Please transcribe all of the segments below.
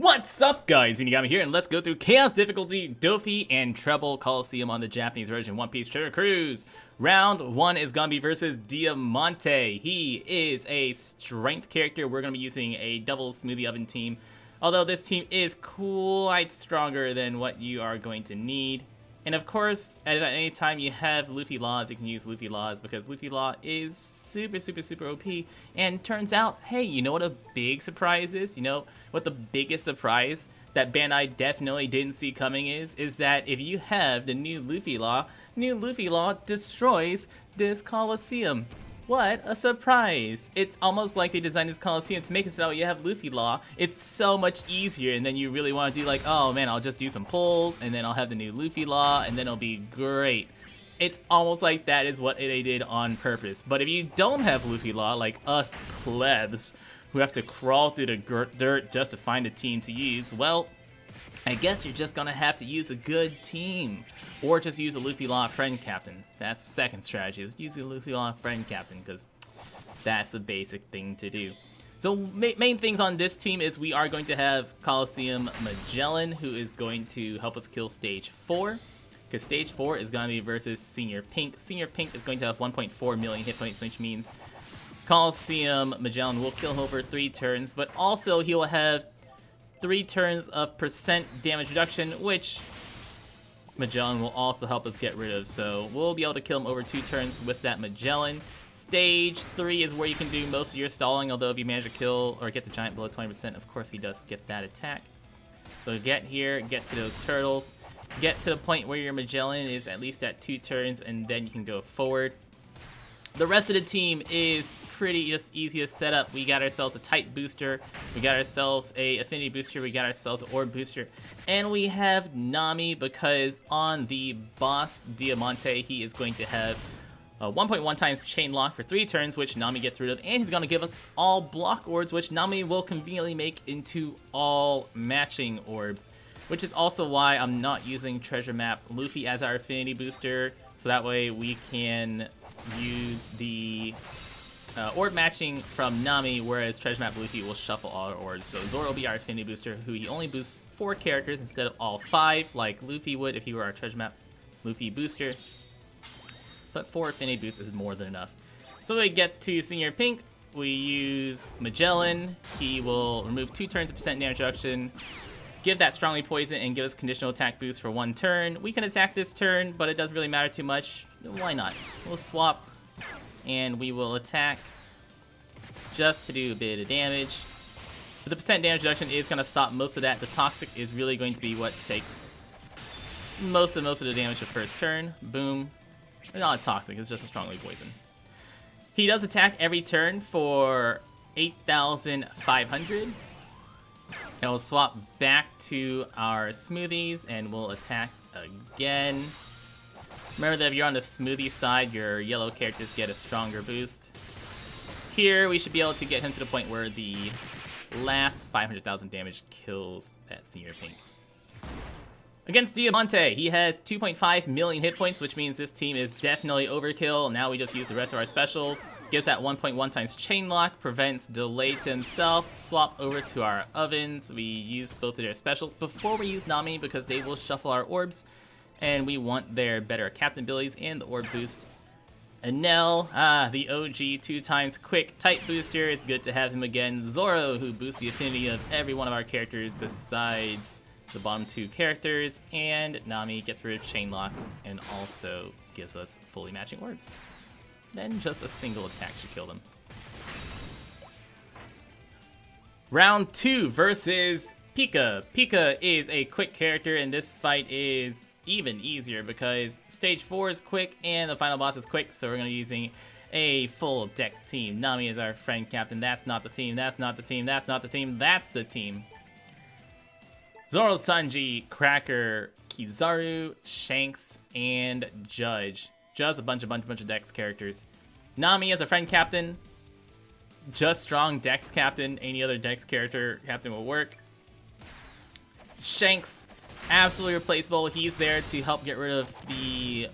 What's up, guys? Inigami here, and let's go through Chaos Difficulty, Doffy and Trebol Coliseum on the Japanese version One Piece Treasure Cruise. Round 1 is gonna be versus Diamante. He is a strength character. We're gonna be using a double smoothie oven team. Although this team is quite stronger than what you are going to need. And of course, at any time you have Luffy Laws, you can use Luffy Laws because Luffy Law is super OP. And turns out, hey, you know what a big surprise is? You know what the biggest surprise that Bandai definitely didn't see coming is that if you have the new Luffy Law destroys this Coliseum. What a surprise! It's almost like they designed this Coliseum to make it so that you have Luffy Law. It's so much easier, and then you really want to do like, oh man, I'll just do some pulls, and then I'll have the new Luffy Law, and then it'll be great. It's almost like that is what they did on purpose. But if you don't have Luffy Law, like us plebs, who have to crawl through the dirt just to find a team to use, well, I guess you're just gonna have to use a good team. Or just use a Luffy Law friend captain. That's the second strategy, is use a Luffy Law friend captain, because that's a basic thing to do. So main things on this team is we are going to have Coliseum Magellan, who is going to help us kill Stage 4. Because Stage 4 is going to be versus Senior Pink. Senior Pink is going to have 1.4 million hit points, which means Coliseum Magellan will kill him over 3 turns, but also he will have 3 turns of percent damage reduction, which Magellan will also help us get rid of, so we'll be able to kill him over 2 turns with that Magellan. Stage 3 is where you can do most of your stalling, although if you manage to kill or get the giant below 20%, of course he does skip that attack. So get here, get to those turtles, get to the point where your Magellan is at least at 2 turns, and then you can go forward. The rest of the team is pretty just easy to set up. We got ourselves a Tight booster, we got ourselves a Affinity booster, we got ourselves an Orb booster, and we have Nami because on the boss Diamante, he is going to have a 1.1 times chain lock for 3 turns, which Nami gets rid of, and he's going to give us all block orbs, which Nami will conveniently make into all matching orbs. Which is also why I'm not using Treasure Map Luffy as our Affinity booster, so that way we can use the orb matching from Nami, whereas Treasure Map Luffy will shuffle all our orbs. So Zoro will be our Affinity booster, who he only boosts 4 characters instead of all 5, like Luffy would if he were our Treasure Map Luffy booster. But 4 Affinity boosts is more than enough. So we get to Senior Pink, we use Magellan, he will remove 2 turns of percent damage reduction, give that strongly poison, and give us conditional attack boost for 1 turn. We can attack this turn, but it doesn't really matter too much. Why not? We'll swap, and we will attack just to do a bit of damage. But the percent damage reduction is going to stop most of that. The toxic is really going to be what takes most of the damage the first turn. Boom. It's not toxic, it's just a strongly poison. He does attack every turn for 8,500. And we'll swap back to our smoothies and we'll attack again. Remember that if you're on the smoothie side, your yellow characters get a stronger boost. Here, we should be able to get him to the point where the last 500,000 damage kills that Senior Pink. Against Diamante, he has 2.5 million hit points, which means this team is definitely overkill. Now we just use the rest of our specials. Gives that 1.1 times chain lock, prevents delay to himself. Swap over to our ovens. We use both of their specials before we use Nami because they will shuffle our orbs. And we want their better captain abilities and the orb boost. Enel, the OG 2 times quick tight booster. It's good to have him again. Zoro, who boosts the affinity of every one of our characters besides the bottom 2 characters, and Nami gets rid of chain lock and also gives us fully matching orbs. Then just a single attack should kill them. Round 2 versus Pica. Pica is a quick character, and this fight is even easier because Stage 4 is quick and the final boss is quick, so we're going to be using a full dex team. Nami is our friend captain. That's not the team, that's not the team, that's not the team, that's the team. Zoro, Sanji, Cracker, Kizaru, Shanks, and Judge. Just a bunch of Dex characters. Nami as a friend captain. Just strong Dex captain. Any other Dex captain will work. Shanks, absolutely replaceable. He's there to help get rid of the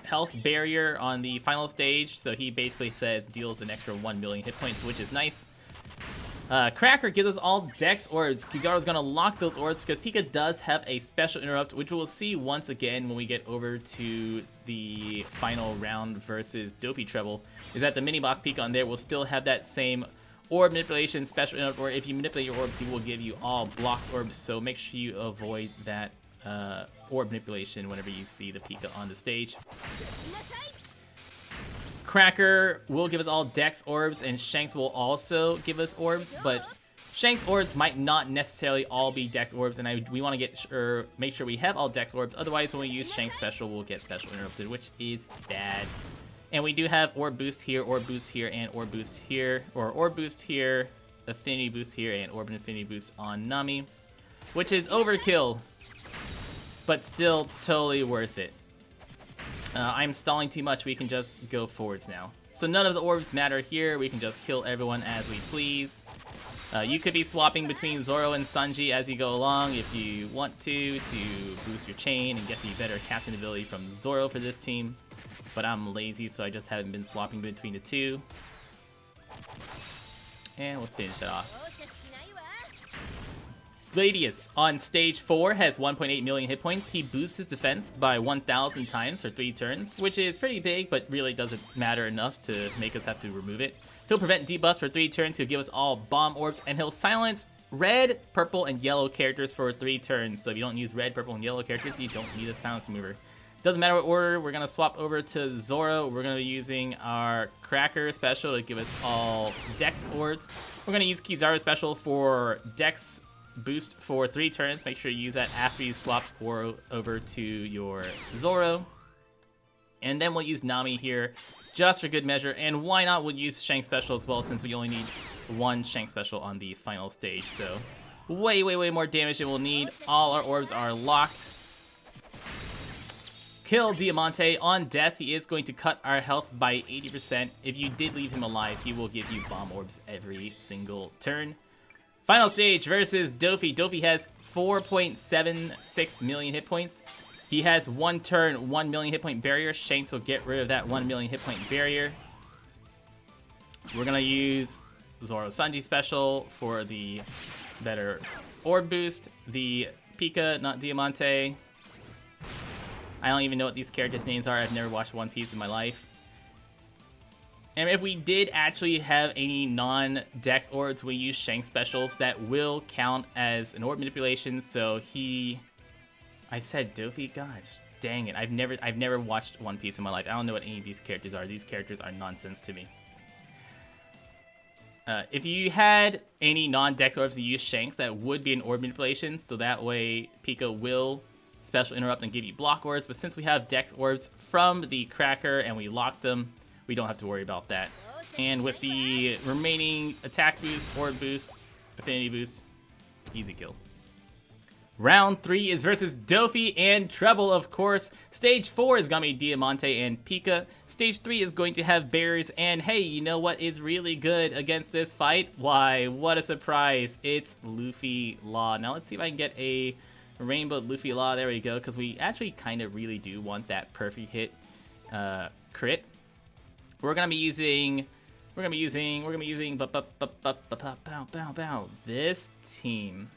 health barrier on the final stage. So he basically says deals an extra 1 million hit points, which is nice. Cracker gives us all Dex Orbs. Kizaru's gonna lock those orbs because Pica does have a special interrupt, which we'll see once again when we get over to the final round versus Doffy Trebol. Is that the mini boss Pica on there will still have that same orb manipulation special interrupt, or if you manipulate your orbs, he will give you all blocked orbs. So make sure you avoid that orb manipulation whenever you see the Pica on the stage. Cracker will give us all Dex orbs, and Shanks will also give us orbs, but Shanks orbs might not necessarily all be Dex orbs, and we want to make sure we have all Dex orbs. Otherwise, when we use Shanks special, we'll get special interrupted, which is bad. And we do have orb boost here, orb boost here, and orb boost here, or orb boost here, affinity boost here, and orb and affinity boost on Nami, which is overkill, but still totally worth it. I'm stalling too much. We can just go forwards now. So none of the orbs matter here. We can just kill everyone as we please. You could be swapping between Zoro and Sanji as you go along if you want to boost your chain and get the better captain ability from Zoro for this team. But I'm lazy, so I just haven't been swapping between the two. And we'll finish it off. Gladius on stage 4 has 1.8 million hit points. He boosts his defense by 1,000 times for 3 turns, which is pretty big, but really doesn't matter enough to make us have to remove it. He'll prevent debuffs for 3 turns. He'll give us all bomb orbs, and he'll silence red, purple, and yellow characters for 3 turns. So if you don't use red, purple, and yellow characters, you don't need a silence remover. Doesn't matter what order. We're going to swap over to Zoro. We're going to be using our Cracker special to give us all Dex orbs. We're going to use Kizaru special for Dex boost for 3 turns. Make sure you use that after you swap over to your Zoro. And then we'll use Nami here just for good measure. And why not? We'll use Shanks special as well, since we only need 1 Shanks special on the final stage. So way more damage than we'll need. All our orbs are locked. Kill Diamante. On death, he is going to cut our health by 80%. If you did leave him alive, he will give you bomb orbs every single turn. Final stage versus Doffy. Doffy has 4.76 million hit points. He has 1 turn, 1 million hit point barrier. Shanks will get rid of that 1 million hit point barrier. We're going to use Zoro Sanji special for the better orb boost. The Pica, not Diamante. I don't even know what these characters' names are. I've never watched One Piece in my life. And if we did actually have any non-Dex orbs, we use Shanks specials. That will count as an orb manipulation. So I said Doffy? Gosh, dang it. I've never watched One Piece in my life. I don't know what any of these characters are. These characters are nonsense to me. If you had any non-Dex orbs and use Shanks, that would be an orb manipulation. So that way, Pica will special interrupt and give you block orbs. But since we have Dex orbs from the Cracker and we lock them, we don't have to worry about that. And with the remaining attack boost, orb boost, affinity boost, easy kill. Round 3 is versus Doffy and Trebol, of course. Stage 4 is going to be Diamante and Pica. Stage 3 is going to have bears. And hey, you know what is really good against this fight? Why, what a surprise. It's Luffy Law. Now let's see if I can get a Rainbow Luffy Law. There we go, because we actually kind of really do want that perfect hit crit. We're gonna be using this team.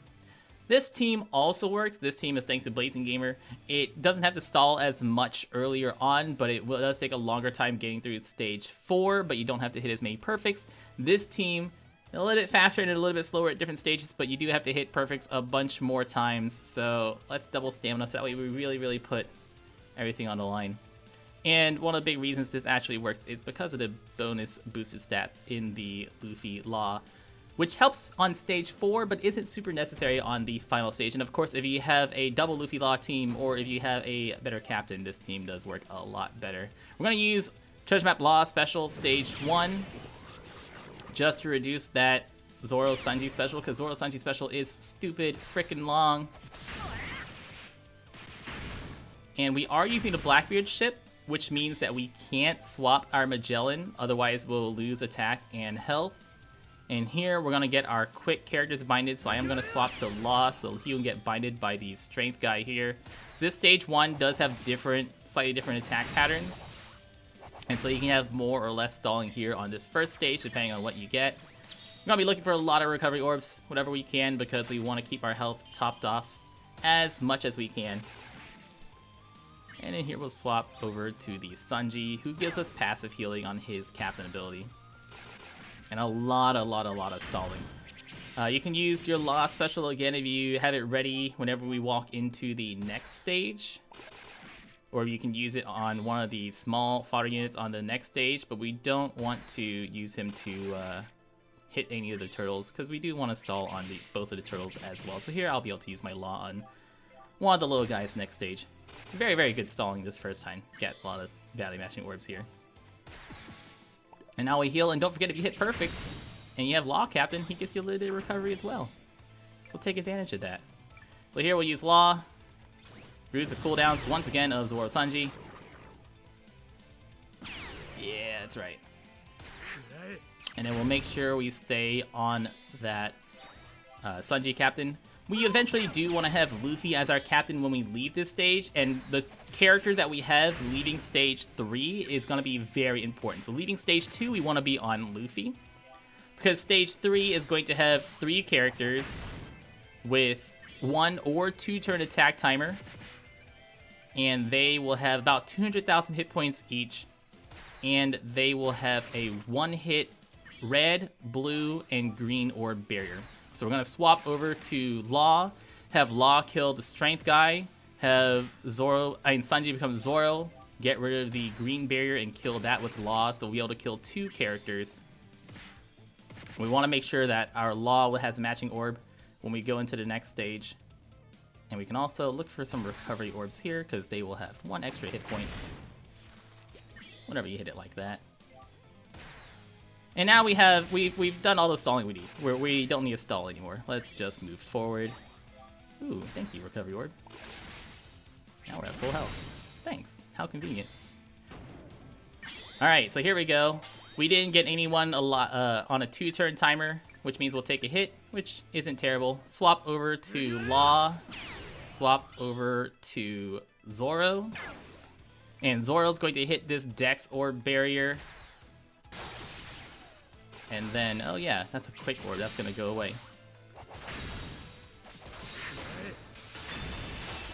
This team also works. This team is thanks to Blazing Gamer. It doesn't have to stall as much earlier on, but it does take a longer time getting through stage 4, but you don't have to hit as many perfects. This team, a little bit faster and a little bit slower at different stages, but you do have to hit perfects a bunch more times. So let's double stamina so that way we really put everything on the line. And one of the big reasons this actually works is because of the bonus boosted stats in the Luffy Law, which helps on stage 4, but isn't super necessary on the final stage. And of course, if you have a double Luffy Law team, or if you have a better captain, this team does work a lot better. We're going to use Treasure Map Law Special Stage 1, just to reduce that Zoro Sanji Special, because Zoro Sanji Special is stupid freaking long. And we are using the Blackbeard ship, which means that we can't swap our Magellan, otherwise we'll lose attack and health. And here we're gonna get our quick characters binded, so I am gonna swap to Law, so he will get binded by the strength guy here. This stage 1 does have slightly different attack patterns, and so you can have more or less stalling here on this first stage, depending on what you get. We're gonna be looking for a lot of recovery orbs, whatever we can, because we want to keep our health topped off as much as we can. And then here we'll swap over to the Sanji, who gives us passive healing on his captain ability. And a lot of stalling. You can use your Law special again if you have it ready whenever we walk into the next stage. Or you can use it on one of the small fodder units on the next stage, but we don't want to use him to hit any of the turtles, because we do want to stall on both of the turtles as well. So here I'll be able to use my Law on one of the little guys next stage. Very good stalling this first time. Get a lot of value matching orbs here. And now we heal, and don't forget, if you hit perfects and you have Law Captain, he gives you a little bit of recovery as well. So take advantage of that. So here we'll use Law. Reduce the cooldowns once again of Zoro Sanji. Yeah, that's right. And then we'll make sure we stay on that Sanji captain. We eventually do want to have Luffy as our captain when we leave this stage, and the character that we have leaving stage 3 is going to be very important. So leaving stage 2, we want to be on Luffy, because stage 3 is going to have 3 characters with 1 or 2 turn attack timer, and they will have about 200,000 hit points each, and they will have a 1-hit red, blue, and green orb barrier. So we're going to swap over to Law, have Law kill the strength guy, have Sanji become Zoro, get rid of the green barrier and kill that with Law, so we'll be able to kill 2 characters. We want to make sure that our Law has a matching orb when we go into the next stage. And we can also look for some recovery orbs here, because they will have 1 extra hit point whenever you hit it like that. And now we've done all the stalling we need. We don't need to stall anymore. Let's just move forward. Ooh, thank you, recovery orb. Now we're at full health. Thanks. How convenient. All right, so here we go. We didn't get anyone on a 2-turn timer, which means we'll take a hit, which isn't terrible. Swap over to Law. Swap over to Zoro. And Zoro's going to hit this Dex Orb barrier. And then, oh yeah, that's a quick orb. That's going to go away.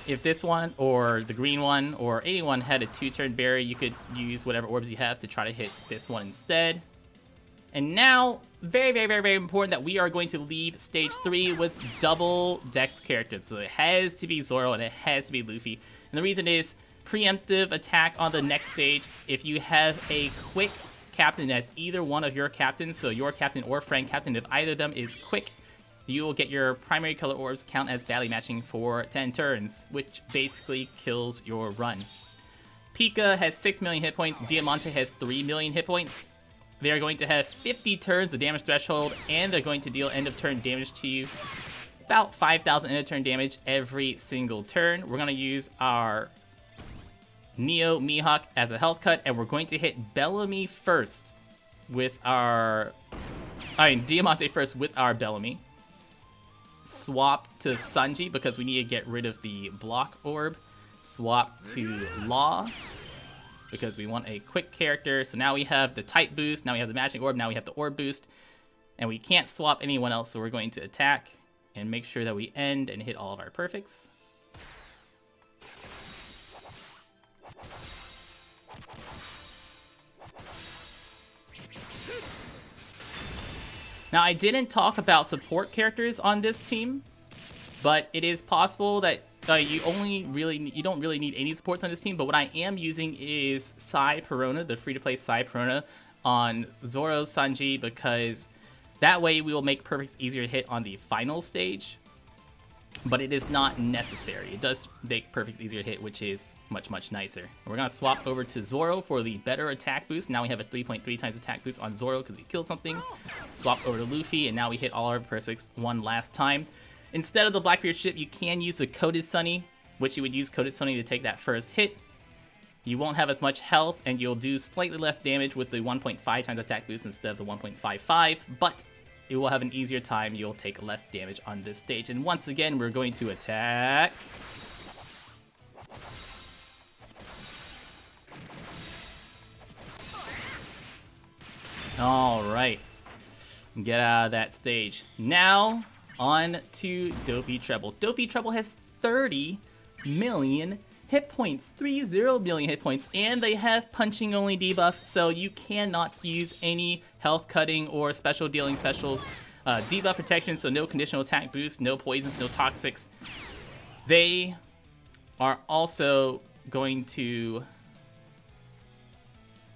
If this one, or the green one, or anyone had a 2-turn barrier, you could use whatever orbs you have to try to hit this one instead. And now, very important that we are going to leave stage 3 with double Dex characters. So it has to be Zoro and it has to be Luffy. And the reason is preemptive attack on the next stage. If you have a quick captain as either one of your captains, so your captain or friend captain, if either of them is quick, you will get your primary color orbs count as value matching for 10 turns, which basically kills your run. Pica has 6 million hit points, Diamante has 3 million hit points. They are going to have 50 turns of damage threshold, and they're going to deal end of turn damage to you. About 5,000 end of turn damage every single turn. We're going to use our Neo Mihawk as a health cut, and we're going to hit Bellamy first with our... Diamante first with our Bellamy. Swap to Sanji because we need to get rid of the block orb. Swap to Law because we want a quick character. So now we have the type boost, now we have the magic orb, now we have the orb boost. And we can't swap anyone else, so we're going to attack and make sure that we end and hit all of our perfects. Now, I didn't talk about support characters on this team, but it is possible that you don't really need any supports on this team. But what I am using is Sai Perona, the free-to-play Sai Perona, on Zoro Sanji, because that way we will make perfects easier to hit on the final stage. But it is not necessary. It does make perfects easier to hit, which is much nicer. We're going to swap over to Zoro for the better attack boost. Now we have a 3.3 times attack boost on Zoro because we killed something. Swap over to Luffy, and now we hit all our perfects one last time. Instead of the Blackbeard ship, you can use the Coated Sunny, which you would use Coated Sunny to take that first hit. You won't have as much health, and you'll do slightly less damage with the 1.5 times attack boost instead of the 1.55, but it will have an easier time. You'll take less damage on this stage. And once again, we're going to attack. All right. Get out of that stage. Now, on to Doffy Trebol. Doffy Trebol has 30 million hit points, 30 million hit points, and they have punching only debuff, so you cannot use any health cutting or special dealing specials. Debuff protection, so no conditional attack boost, no poisons, no toxics. They are also going to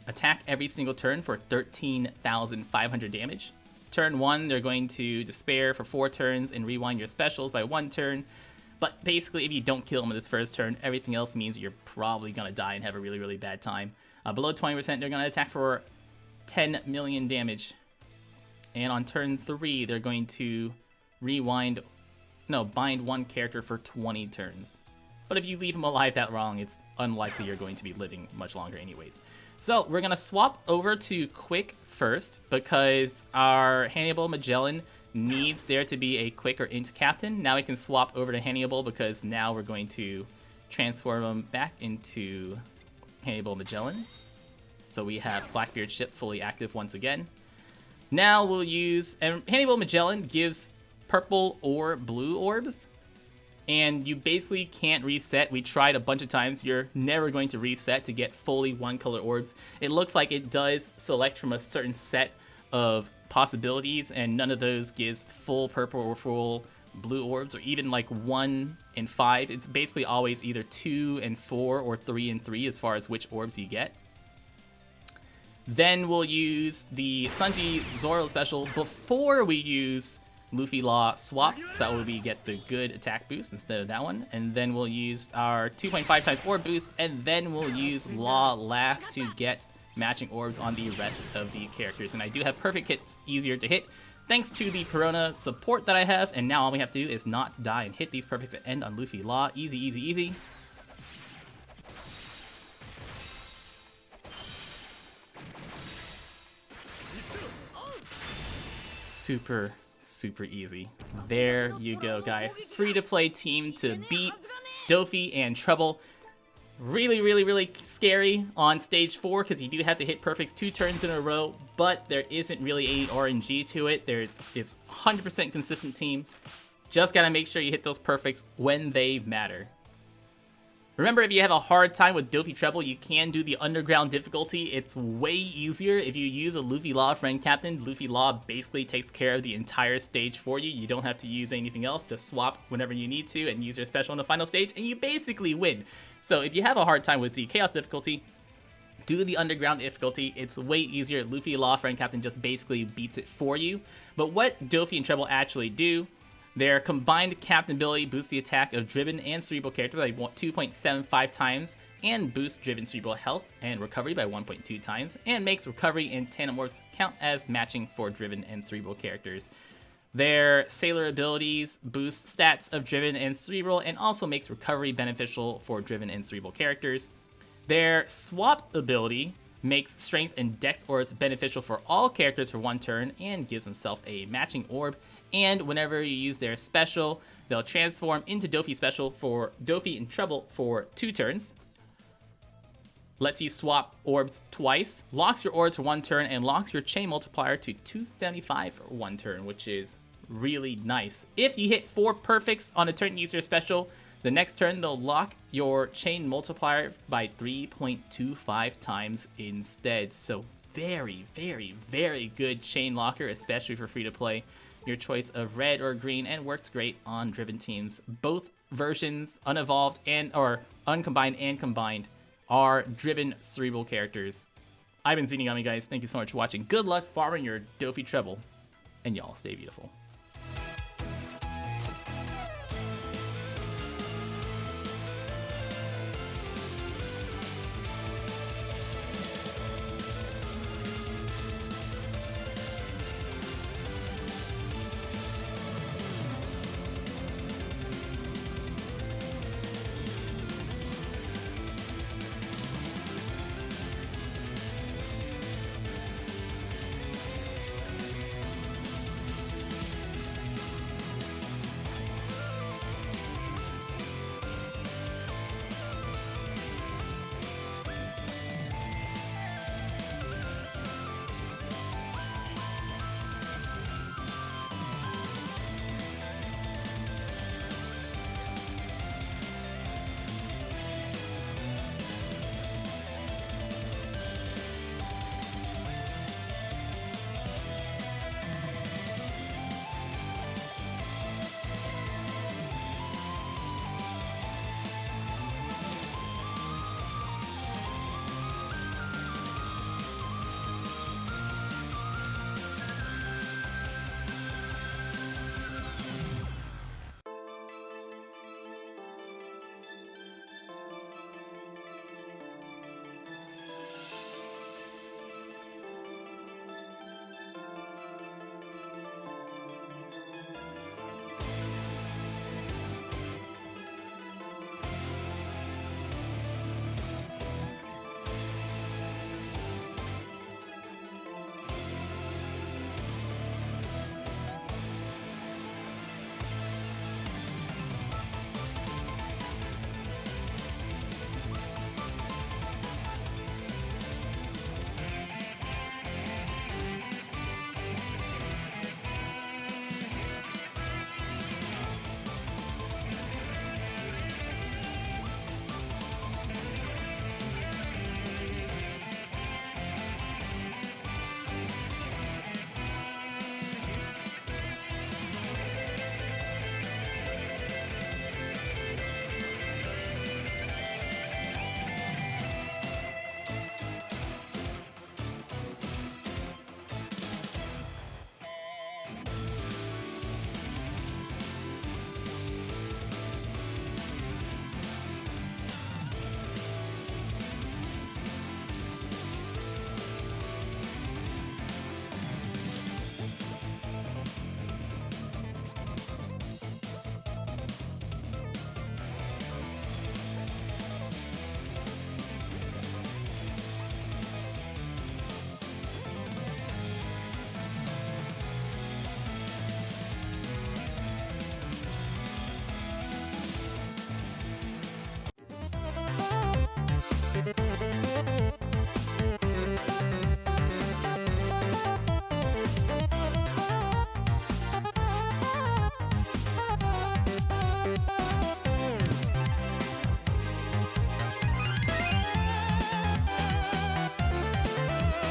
attack every single turn for 13,500 damage. Turn 1, they're going to despair for 4 turns and rewind your specials by 1 turn. But basically, if you don't kill them in this first turn, everything else means you're probably going to die and have a really, really bad time. Below 20%, they're going to attack for 10 million damage. And on turn 3, they're going to bind 1 character for 20 turns. But if you leave them alive that long, it's unlikely you're going to be living much longer anyways. So we're going to swap over to Quick first, because our Hannibal Magellan needs there to be a Quick or Int Captain. Now we can swap over to Hannibal, because now we're going to transform him back into Hannibal Magellan. So we have Blackbeard's ship fully active once again. Now we'll use, and Hannibal Magellan gives purple or blue orbs, and you basically can't reset. We tried a bunch of times. You're never going to reset to get fully 1 color orbs. It looks like it does select from a certain set of possibilities, and none of those gives full purple or full blue orbs, or even like 1 and 5. It's basically always either 2 and 4 or 3 and 3 as far as which orbs you get. Then we'll use the Sanji Zoro special before we use Luffy Law swap, so that way we get the good attack boost instead of that one. And then we'll use our 2.5 times orb boost, and then we'll use Law last to get matching orbs on the rest of the characters. And I do have perfect hits easier to hit thanks to the Perona support that I have, and now all we have to do is not die and hit these perfects that end on Luffy Law. Easy, easy, easy. Super, super easy. There you go, guys. Free-to-play team to beat Doffy and Trebol. Really, really, really scary on stage 4, because you do have to hit perfects 2 turns in a row, but there isn't really any RNG to it. It's 100% consistent team. Just gotta make sure you hit those perfects when they matter. Remember, if you have a hard time with Doffy Trebol, you can do the underground difficulty. It's way easier if you use a Luffy Law friend captain. Luffy Law basically takes care of the entire stage for you. You don't have to use anything else. Just swap whenever you need to and use your special in the final stage, and you basically win. So if you have a hard time with the Chaos difficulty, do the underground difficulty. It's way easier. Luffy Law friend captain just basically beats it for you. But what Doffy and Trebol actually do, their combined captain ability boosts the attack of Driven and Cerebral characters by 2.75 times, and boosts Driven Cerebral health and recovery by 1.2 times, and makes recovery and tandem orbs count as matching for Driven and Cerebral characters. Their Sailor abilities boost stats of Driven and Cerebral, and also makes recovery beneficial for Driven and Cerebral characters. Their Swap ability makes Strength and Dex orbs beneficial for all characters for 1 turn, and gives himself a matching orb. And whenever you use their special, they'll transform into Doffy special for Doffy and Trebol for 2 turns. Lets you swap orbs twice, locks your orbs for 1 turn, and locks your chain multiplier to 275 for 1 turn, which is really nice. If you hit 4 perfects on a turn you use your special, the next turn they'll lock your chain multiplier by 3.25 times instead. So very, very, very good chain locker, especially for free to play. Your choice of red or green, and works great on driven teams. Both versions, unevolved or uncombined and combined, are driven cerebral characters. I've been Zenigami, guys. Thank you so much for watching. Good luck farming your Doffy Trebol, and y'all stay beautiful.